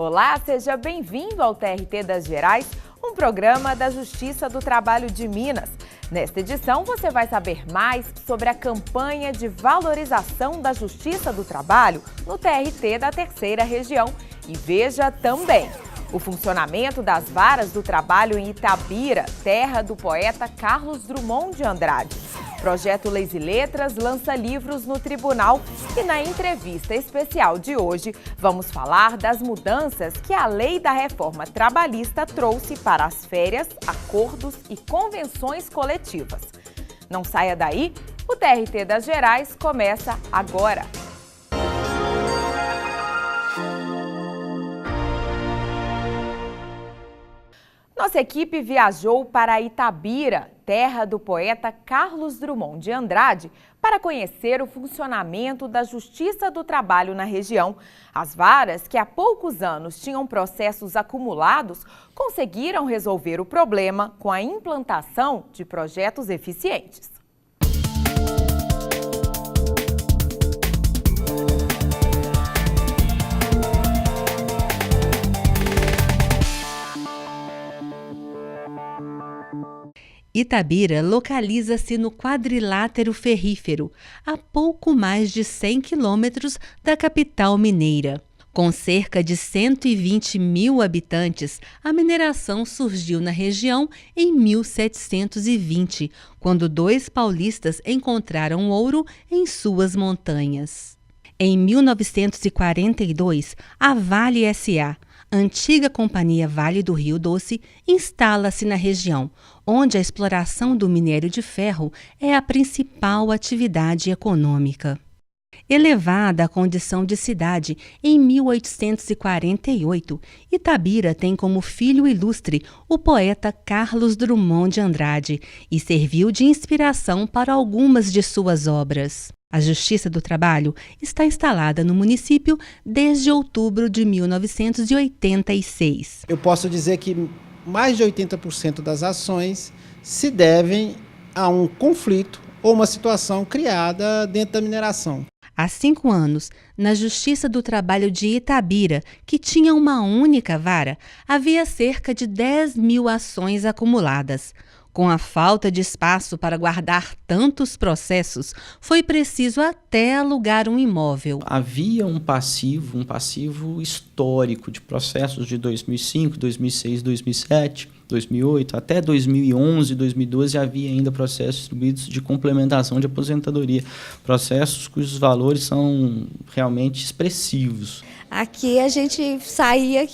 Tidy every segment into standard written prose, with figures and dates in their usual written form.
Olá, seja bem-vindo ao TRT das Gerais, um programa da Justiça do Trabalho de Minas. Nesta edição, você vai saber mais sobre a campanha de valorização da Justiça do Trabalho no TRT da Terceira Região. E veja também o funcionamento das varas do trabalho em Itabira, terra do poeta Carlos Drummond de Andrade. Projeto Leis e Letras lança livros no tribunal e na entrevista especial de hoje vamos falar das mudanças que a lei da reforma trabalhista trouxe para as férias, acordos e convenções coletivas. Não saia daí, o TRT das Gerais começa agora. Nossa equipe viajou para Itabira, terra do poeta Carlos Drummond de Andrade, para conhecer o funcionamento da Justiça do Trabalho na região. As varas, que há poucos anos tinham processos acumulados, conseguiram resolver o problema com a implantação de projetos eficientes. Itabira localiza-se no quadrilátero ferrífero, a pouco mais de 100 quilômetros da capital mineira. Com cerca de 120 mil habitantes, a mineração surgiu na região em 1720, quando dois paulistas encontraram ouro em suas montanhas. Em 1942, a Vale S.A., antiga companhia Vale do Rio Doce, instala-se na região, onde a exploração do minério de ferro é a principal atividade econômica. Elevada à condição de cidade em 1848, Itabira tem como filho ilustre o poeta Carlos Drummond de Andrade e serviu de inspiração para algumas de suas obras. A Justiça do Trabalho está instalada no município desde outubro de 1986. Eu posso dizer que mais de 80% das ações se devem a um conflito ou uma situação criada dentro da mineração. Há 5 anos, na Justiça do Trabalho de Itabira, que tinha uma única vara, havia cerca de 10 mil ações acumuladas. Com a falta de espaço para guardar tantos processos, foi preciso até alugar um imóvel. Havia um passivo histórico de processos de 2005, 2006, 2007, 2008, até 2011, 2012 havia ainda processos distribuídos de complementação de aposentadoria, processos cujos valores são realmente expressivos. Aqui a gente saía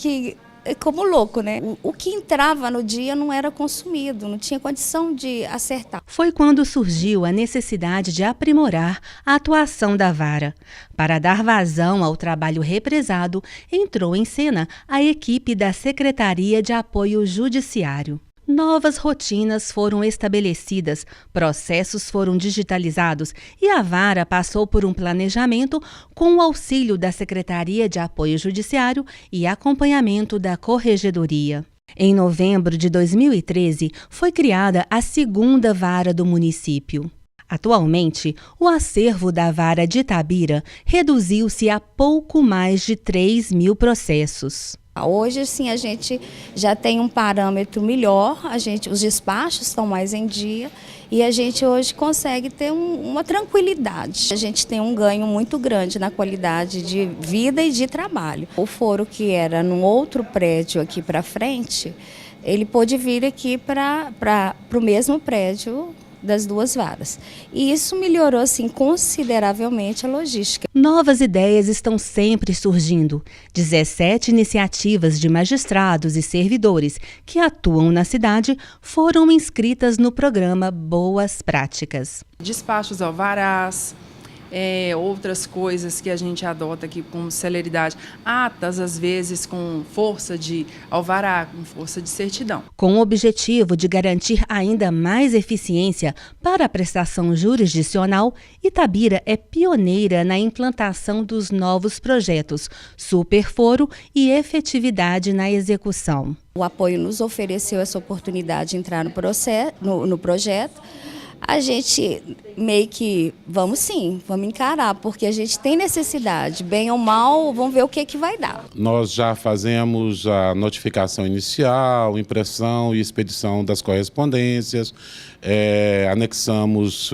como louco, né? O que entrava no dia não era consumido, não tinha condição de acertar. Foi quando surgiu a necessidade de aprimorar a atuação da vara. Para dar vazão ao trabalho represado, entrou em cena a equipe da Secretaria de Apoio Judiciário. Novas rotinas foram estabelecidas, processos foram digitalizados e a vara passou por um planejamento com o auxílio da Secretaria de Apoio Judiciário e acompanhamento da Corregedoria. Em novembro de 2013, foi criada a segunda vara do município. Atualmente, o acervo da vara de Itabira reduziu-se a pouco mais de 3 mil processos. Hoje, sim, a gente já tem um parâmetro melhor, os despachos estão mais em dia e a gente hoje consegue ter uma tranquilidade. A gente tem um ganho muito grande na qualidade de vida e de trabalho. O foro que era num outro prédio aqui para frente, ele pôde vir aqui para o mesmo prédio das duas varas. E isso melhorou assim, consideravelmente a logística. Novas ideias estão sempre surgindo. 17 iniciativas de magistrados e servidores que atuam na cidade foram inscritas no programa Boas Práticas. Despachos alvarás, outras coisas que a gente adota aqui com celeridade, atas às vezes com força de alvará, com força de certidão. Com o objetivo de garantir ainda mais eficiência para a prestação jurisdicional, Itabira é pioneira na implantação dos novos projetos Superforo e Efetividade na Execução. O apoio nos ofereceu essa oportunidade de entrar no projeto. A gente meio que, vamos encarar, porque a gente tem necessidade, bem ou mal, vamos ver o que vai dar. Nós já fazemos a notificação inicial, impressão e expedição das correspondências, anexamos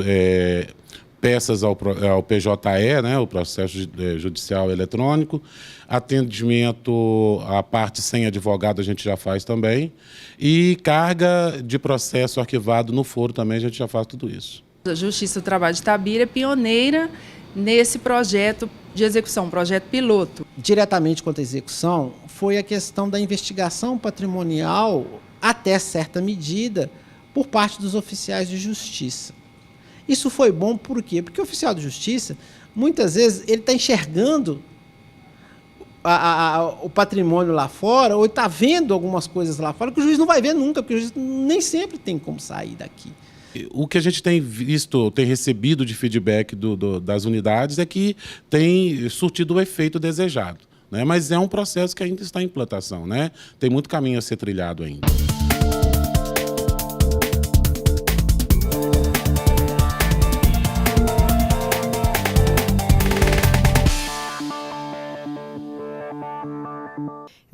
peças ao PJE, né, o processo judicial eletrônico, atendimento à parte sem advogado a gente já faz também, e carga de processo arquivado no foro também a gente já faz tudo isso. A Justiça do Trabalho de Itabira é pioneira nesse projeto de execução, projeto piloto. Diretamente quanto à execução, foi a questão da investigação patrimonial, até certa medida, por parte dos oficiais de justiça. Isso foi bom por quê? Porque o oficial de justiça, muitas vezes, ele está enxergando o patrimônio lá fora, ou está vendo algumas coisas lá fora que o juiz não vai ver nunca, porque o juiz nem sempre tem como sair daqui. O que a gente tem visto, tem recebido de feedback das unidades é que tem surtido o efeito desejado, né? Mas é um processo que ainda está em implantação, né? Tem muito caminho a ser trilhado ainda.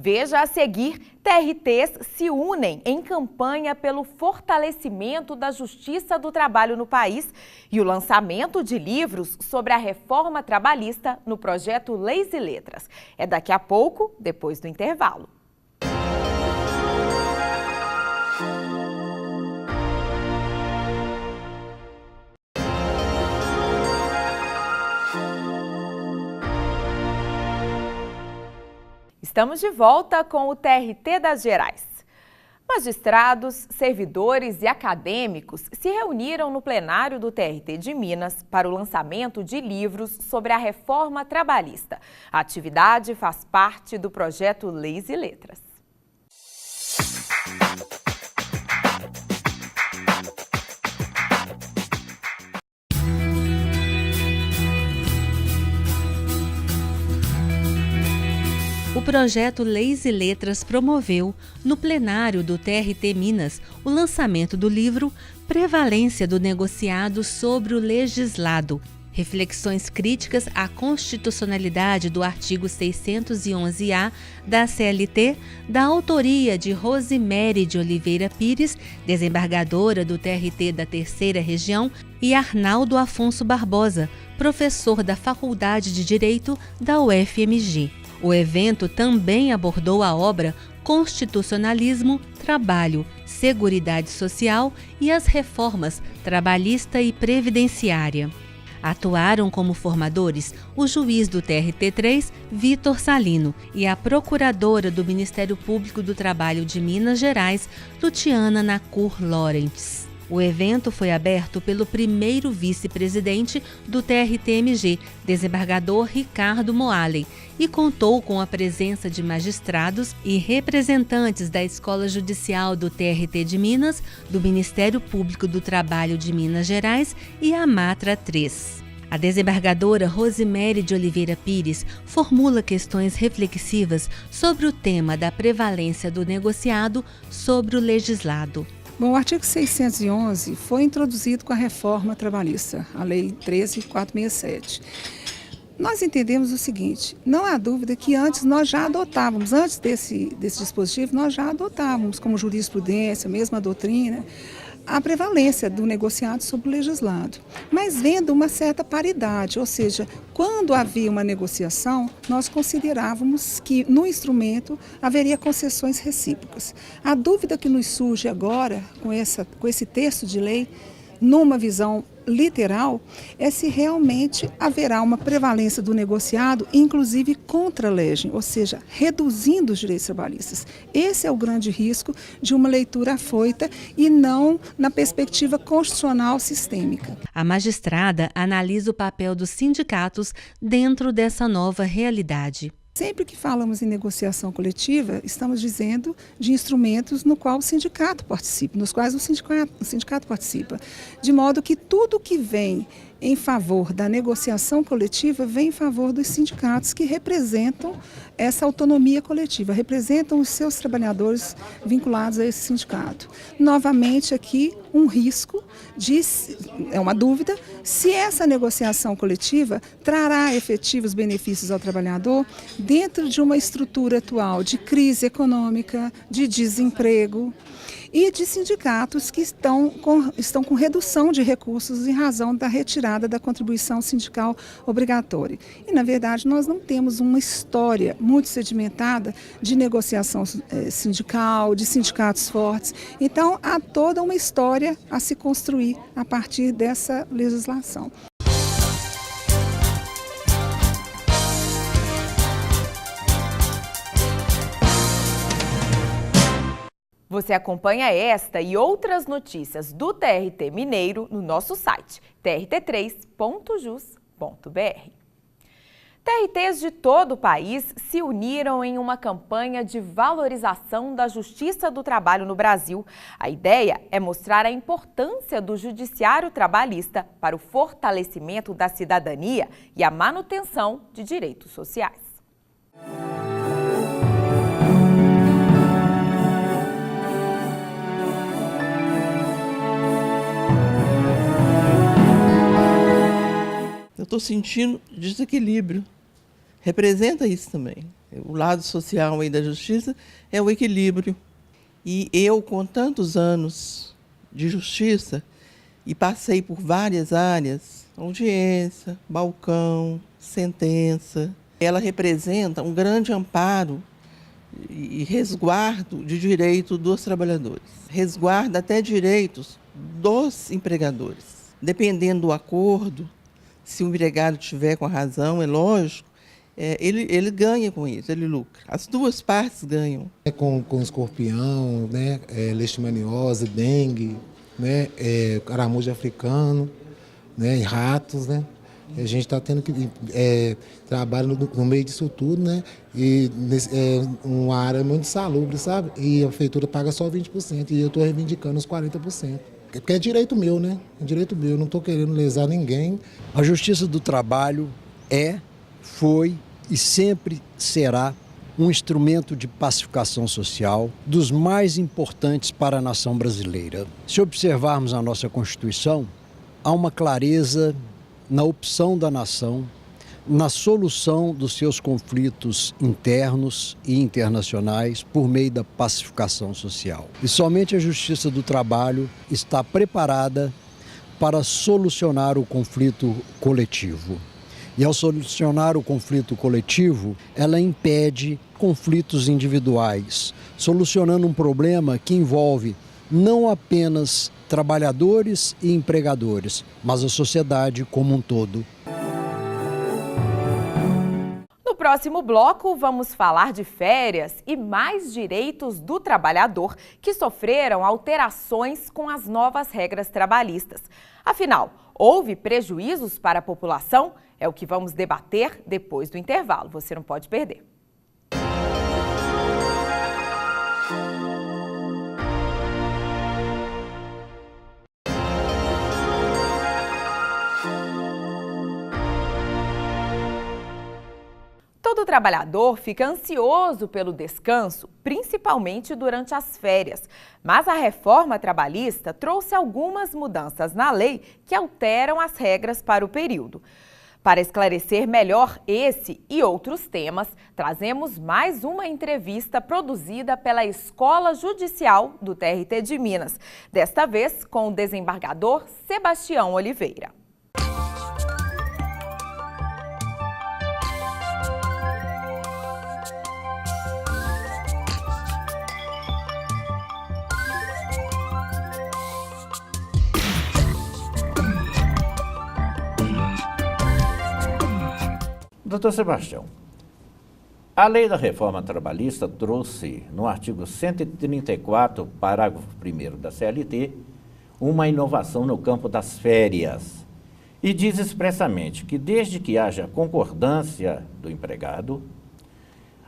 Veja a seguir, TRTs se unem em campanha pelo fortalecimento da justiça do trabalho no país e o lançamento de livros sobre a reforma trabalhista no projeto Leis e Letras. É daqui a pouco, depois do intervalo. Estamos de volta com o TRT das Gerais. Magistrados, servidores e acadêmicos se reuniram no plenário do TRT de Minas para o lançamento de livros sobre a reforma trabalhista. A atividade faz parte do projeto Leis e Letras. O projeto Leis e Letras promoveu, no plenário do TRT Minas, o lançamento do livro Prevalência do Negociado sobre o Legislado. Reflexões críticas à constitucionalidade do artigo 611-A da CLT, da autoria de Rosemary de Oliveira Pires, desembargadora do TRT da Terceira Região, e Arnaldo Afonso Barbosa, professor da Faculdade de Direito da UFMG. O evento também abordou a obra Constitucionalismo, Trabalho, Seguridade Social e as reformas trabalhista e previdenciária. Atuaram como formadores o juiz do TRT3, Vitor Salino, e a procuradora do Ministério Público do Trabalho de Minas Gerais, Luciana Nacur Lorentz. O evento foi aberto pelo primeiro vice-presidente do TRT-MG, desembargador Ricardo Moalen, e contou com a presença de magistrados e representantes da Escola Judicial do TRT de Minas, do Ministério Público do Trabalho de Minas Gerais e a Matra 3. A desembargadora Rosemary de Oliveira Pires formula questões reflexivas sobre o tema da prevalência do negociado sobre o legislado. Bom, o artigo 611 foi introduzido com a reforma trabalhista, a Lei 13.467. Nós entendemos o seguinte, não há dúvida que antes nós já adotávamos, antes desse dispositivo, nós já adotávamos como jurisprudência, mesmo a doutrina, a prevalência do negociado sobre o legislado, mas vendo uma certa paridade, ou seja, quando havia uma negociação, nós considerávamos que no instrumento haveria concessões recíprocas. A dúvida que nos surge agora com esse texto de lei, numa visão literal, é se realmente haverá uma prevalência do negociado, inclusive contra a legem, ou seja, reduzindo os direitos trabalhistas. Esse é o grande risco de uma leitura afoita e não na perspectiva constitucional sistêmica. A magistrada analisa o papel dos sindicatos dentro dessa nova realidade. Sempre que falamos em negociação coletiva, estamos dizendo de instrumentos no qual o sindicato participa, nos quais o sindicato participa. De modo que tudo que vem em favor da negociação coletiva vem em favor dos sindicatos que representam essa autonomia coletiva, representam os seus trabalhadores vinculados a esse sindicato. Novamente aqui um risco, é uma dúvida, se essa negociação coletiva trará efetivos benefícios ao trabalhador dentro de uma estrutura atual de crise econômica, de desemprego, e de sindicatos que estão com redução de recursos em razão da retirada da contribuição sindical obrigatória. E, na verdade, nós não temos uma história muito sedimentada de negociação sindical, de sindicatos fortes. Então, há toda uma história a se construir a partir dessa legislação. Você acompanha esta e outras notícias do TRT Mineiro no nosso site trt3.jus.br. TRTs de todo o país se uniram em uma campanha de valorização da Justiça do Trabalho no Brasil. A ideia é mostrar a importância do judiciário trabalhista para o fortalecimento da cidadania e a manutenção de direitos sociais. Eu estou sentindo desequilíbrio. Representa isso também. O lado social aí da justiça é o equilíbrio. E eu, com tantos anos de justiça, e passei por várias áreas, audiência, balcão, sentença, ela representa um grande amparo e resguardo de direito dos trabalhadores. Resguarda até direitos dos empregadores. Dependendo do acordo, se o empregado tiver com a razão, é lógico, ele ganha com isso, ele lucra. As duas partes ganham. Com escorpião, né, leishmaniose, dengue, né, caramujo africano, né, e ratos, né. A gente está tendo que trabalhar no meio disso tudo, né, e uma área muito insalubre, sabe? E a prefeitura paga só 20% e eu estou reivindicando os 40%. Porque é direito meu, né? É direito meu, eu não estou querendo lesar ninguém. A Justiça do Trabalho foi e sempre será um instrumento de pacificação social dos mais importantes para a nação brasileira. Se observarmos a nossa Constituição, há uma clareza na opção da nação, na solução dos seus conflitos internos e internacionais por meio da pacificação social. E somente a Justiça do Trabalho está preparada para solucionar o conflito coletivo. E ao solucionar o conflito coletivo, ela impede conflitos individuais, solucionando um problema que envolve não apenas trabalhadores e empregadores, mas a sociedade como um todo. No próximo bloco, vamos falar de férias e mais direitos do trabalhador que sofreram alterações com as novas regras trabalhistas. Afinal, houve prejuízos para a população? É o que vamos debater depois do intervalo. Você não pode perder. Todo trabalhador fica ansioso pelo descanso, principalmente durante as férias. Mas a reforma trabalhista trouxe algumas mudanças na lei que alteram as regras para o período. Para esclarecer melhor esse e outros temas, trazemos mais uma entrevista produzida pela Escola Judicial do TRT de Minas, desta vez com o desembargador Sebastião Oliveira. Doutor Sebastião, a lei da reforma trabalhista trouxe, no artigo 134, parágrafo 1º da CLT, uma inovação no campo das férias e diz expressamente que desde que haja concordância do empregado,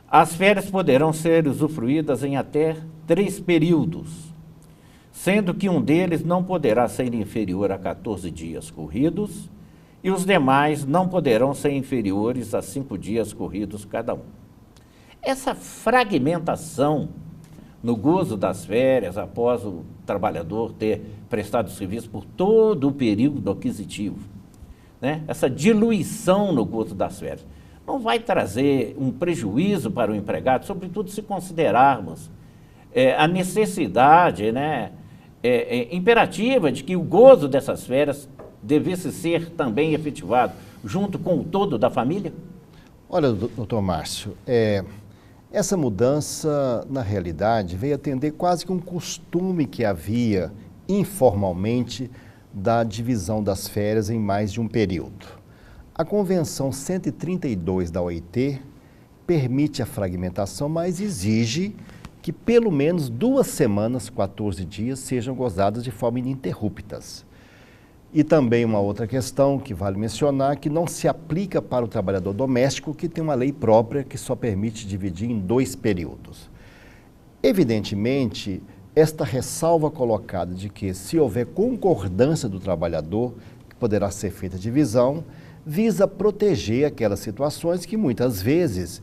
as férias poderão ser usufruídas em até 3 períodos, sendo que um deles não poderá ser inferior a 14 dias corridos e os demais não poderão ser inferiores a 5 dias corridos cada um. Essa fragmentação no gozo das férias, após o trabalhador ter prestado serviço por todo o período aquisitivo, né? Essa diluição no gozo das férias, não vai trazer um prejuízo para o empregado, sobretudo se considerarmos a necessidade, né, imperativa de que o gozo dessas férias devesse ser também efetivado junto com o todo da família? Olha, doutor Márcio, essa mudança, na realidade, veio atender quase que um costume que havia informalmente da divisão das férias em mais de um período. A Convenção 132 da OIT permite a fragmentação, mas exige que pelo menos 2 semanas, 14 dias, sejam gozadas de forma ininterruptas. E também uma outra questão que vale mencionar, que não se aplica para o trabalhador doméstico, que tem uma lei própria que só permite dividir em 2 períodos. Evidentemente, esta ressalva colocada de que, se houver concordância do trabalhador, que poderá ser feita a divisão, visa proteger aquelas situações que muitas vezes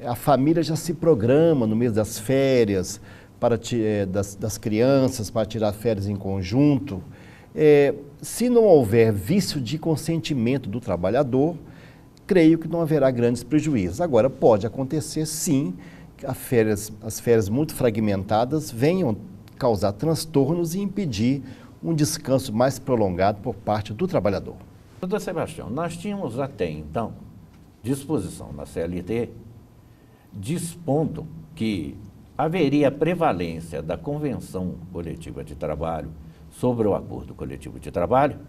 a família já se programa no mês das férias, das crianças, para tirar férias em conjunto. Se não houver vício de consentimento do trabalhador, creio que não haverá grandes prejuízos. Agora, pode acontecer, sim, que as férias muito fragmentadas venham causar transtornos e impedir um descanso mais prolongado por parte do trabalhador. Doutor Sebastião, nós tínhamos até então disposição na CLT dispondo que haveria prevalência da Convenção Coletiva de Trabalho sobre o Acordo Coletivo de Trabalho,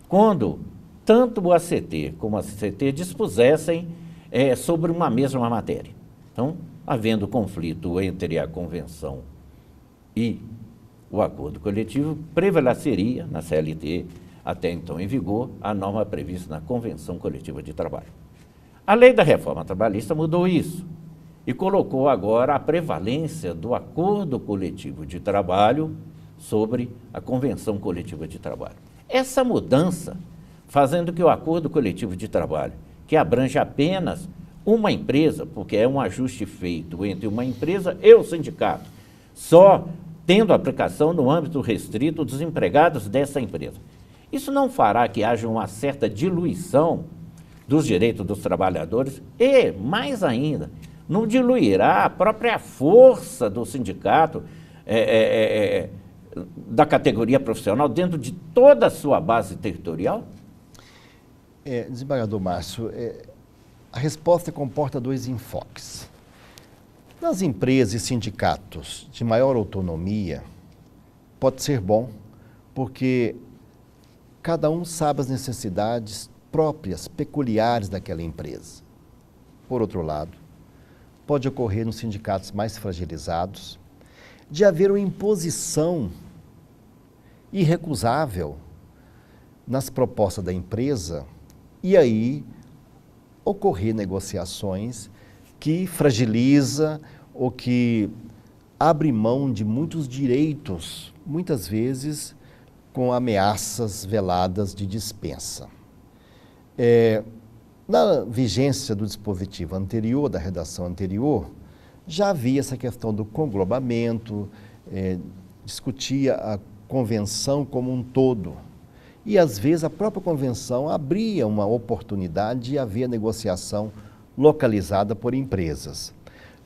quando tanto o ACT como a CCT dispusessem sobre uma mesma matéria. Então, havendo conflito entre a Convenção e o Acordo Coletivo, prevaleceria na CLT, até então em vigor, a norma prevista na Convenção Coletiva de Trabalho. A Lei da Reforma Trabalhista mudou isso e colocou agora a prevalência do Acordo Coletivo de Trabalho sobre a Convenção Coletiva de Trabalho. Essa mudança, fazendo que o Acordo Coletivo de Trabalho, que abrange apenas uma empresa, porque é um ajuste feito entre uma empresa e o sindicato, só tendo aplicação no âmbito restrito dos empregados dessa empresa. Isso não fará que haja uma certa diluição dos direitos dos trabalhadores e, mais ainda, não diluirá a própria força do sindicato, da categoria profissional, dentro de toda a sua base territorial? Desembargador Márcio, a resposta comporta 2 enfoques. Nas empresas e sindicatos de maior autonomia, pode ser bom, porque cada um sabe as necessidades próprias, peculiares daquela empresa. Por outro lado, pode ocorrer nos sindicatos mais fragilizados de haver uma imposição irrecusável nas propostas da empresa e aí ocorrer negociações que fragiliza ou que abre mão de muitos direitos, muitas vezes com ameaças veladas de dispensa. Na vigência do dispositivo anterior, da redação anterior, já havia essa questão do conglobamento, discutia a convenção como um todo. E, às vezes, a própria convenção abria uma oportunidade de haver negociação localizada por empresas.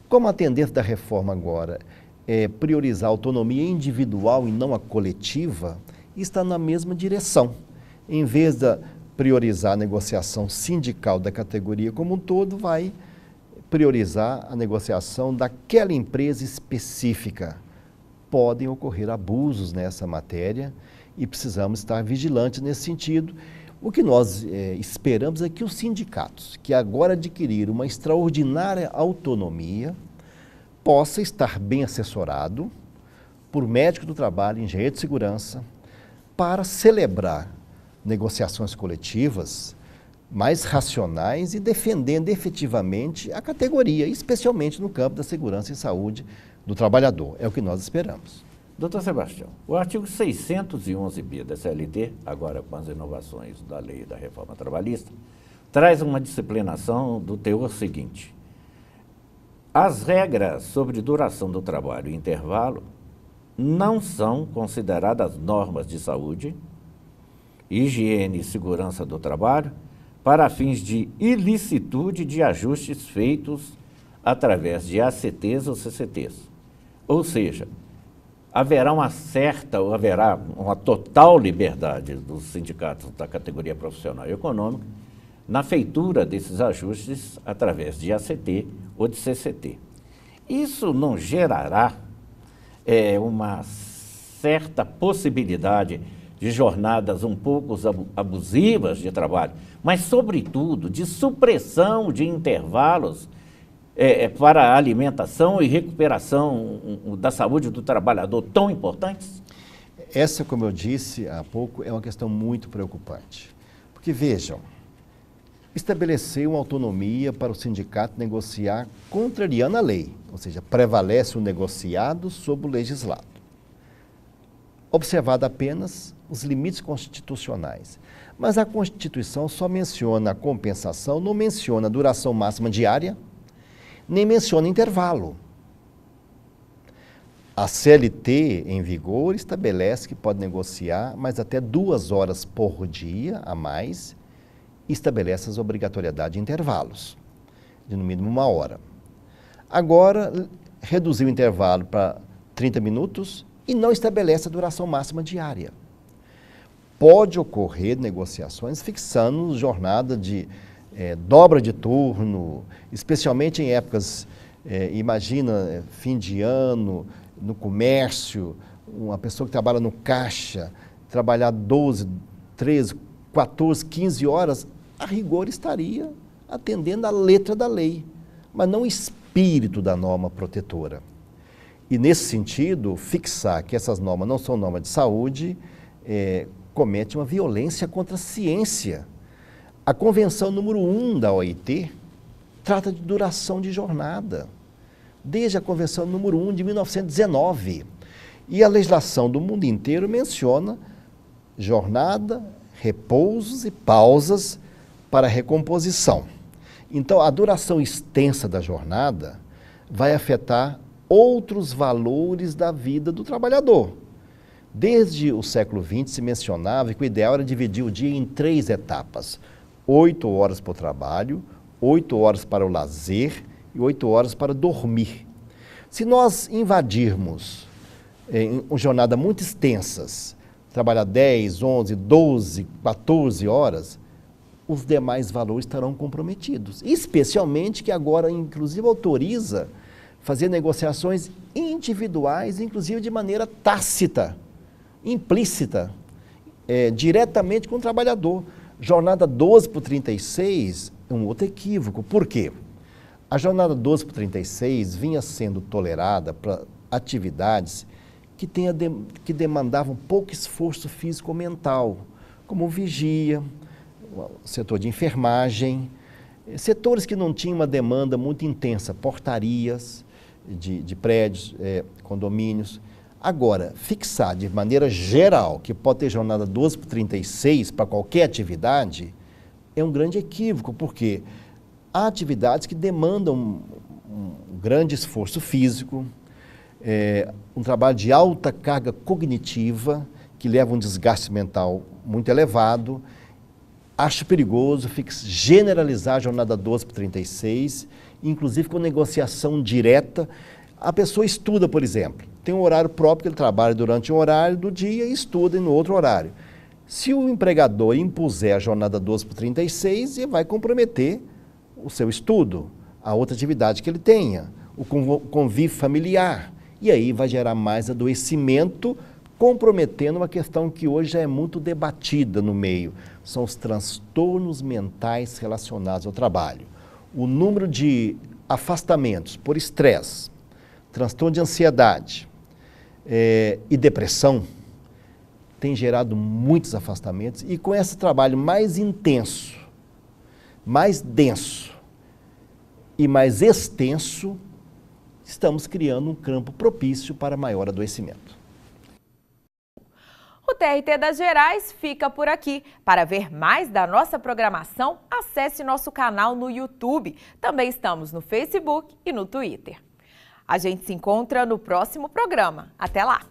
Como a tendência da reforma agora é priorizar a autonomia individual e não a coletiva, está na mesma direção. Em vez de priorizar a negociação sindical da categoria como um todo, vai priorizar a negociação daquela empresa específica. Podem ocorrer abusos nessa matéria e precisamos estar vigilantes nesse sentido. O que nós esperamos é que os sindicatos, que agora adquiriram uma extraordinária autonomia, possa estar bem assessorado por médico do trabalho, engenheiro de segurança, para celebrar negociações coletivas mais racionais e defendendo efetivamente a categoria, especialmente no campo da segurança e saúde do trabalhador. É o que nós esperamos. Doutor Sebastião, o artigo 611b da CLT, agora com as inovações da lei da reforma trabalhista, traz uma disciplinação do teor seguinte: as regras sobre duração do trabalho e intervalo não são consideradas normas de saúde, higiene e segurança do trabalho para fins de ilicitude de ajustes feitos através de ACTs ou CCTs. Ou seja, haverá uma total liberdade dos sindicatos da categoria profissional e econômica na feitura desses ajustes através de ACT ou de CCT. Isso não gerará uma certa possibilidade de jornadas um pouco abusivas de trabalho, mas, sobretudo, de supressão de intervalos para a alimentação e recuperação da saúde do trabalhador tão importantes? Essa, como eu disse há pouco, é uma questão muito preocupante. Porque, vejam, estabeleceu uma autonomia para o sindicato negociar contrariando a lei, ou seja, prevalece o negociado sobre o legislado. Observado apenas os limites constitucionais. Mas a Constituição só menciona a compensação, não menciona a duração máxima diária, nem menciona intervalo. A CLT em vigor estabelece que pode negociar mais até 2 horas por dia a mais, e estabelece as obrigatoriedades de intervalos, de no mínimo 1 hora. Agora, reduziu o intervalo para 30 minutos e não estabelece a duração máxima diária. Pode ocorrer negociações fixando jornada de dobra de turno, especialmente em épocas, imagina, fim de ano, no comércio, uma pessoa que trabalha no caixa, trabalhar 12, 13, 14, 15 horas, a rigor estaria atendendo à letra da lei, mas não o espírito da norma protetora. E, nesse sentido, fixar que essas normas não são normas de saúde, comete uma violência contra a ciência. A Convenção número 1 da OIT trata de duração de jornada, desde a Convenção número 1 de 1919. E a legislação do mundo inteiro menciona jornada, repousos e pausas para recomposição. Então, a duração extensa da jornada vai afetar outros valores da vida do trabalhador. Desde o século XX se mencionava que o ideal era dividir o dia em 3 etapas: 8 horas para o trabalho, 8 horas para o lazer e 8 horas para dormir. Se nós invadirmos uma jornada muito extensas, trabalhar 10, 11, 12, 14 horas, os demais valores estarão comprometidos. Especialmente que agora, inclusive, autoriza fazer negociações individuais, inclusive de maneira tácita, implícita, diretamente com o trabalhador. Jornada 12 por 36 é um outro equívoco. Por quê? A jornada 12 por 36 vinha sendo tolerada para atividades que demandavam pouco esforço físico ou mental, como vigia, o setor de enfermagem, setores que não tinham uma demanda muito intensa, portarias de prédios, condomínios. Agora, fixar de maneira geral que pode ter jornada 12 por 36 para qualquer atividade é um grande equívoco, porque há atividades que demandam um grande esforço físico, um trabalho de alta carga cognitiva, que leva um desgaste mental muito elevado. Acho perigoso generalizar a jornada 12 por 36, inclusive com negociação direta. A pessoa estuda, por exemplo, tem um horário próprio que ele trabalha durante um horário do dia e estuda no outro horário. Se o empregador impuser a jornada 12 por 36, ele vai comprometer o seu estudo, a outra atividade que ele tenha, o convívio familiar. E aí vai gerar mais adoecimento, comprometendo uma questão que hoje já é muito debatida no meio. São os transtornos mentais relacionados ao trabalho. O número de afastamentos por estresse, transtorno de ansiedade e depressão tem gerado muitos afastamentos, e com esse trabalho mais intenso, mais denso e mais extenso, estamos criando um campo propício para maior adoecimento. O TRT das Gerais fica por aqui. Para ver mais da nossa programação, acesse nosso canal no YouTube. Também estamos no Facebook e no Twitter. A gente se encontra no próximo programa. Até lá!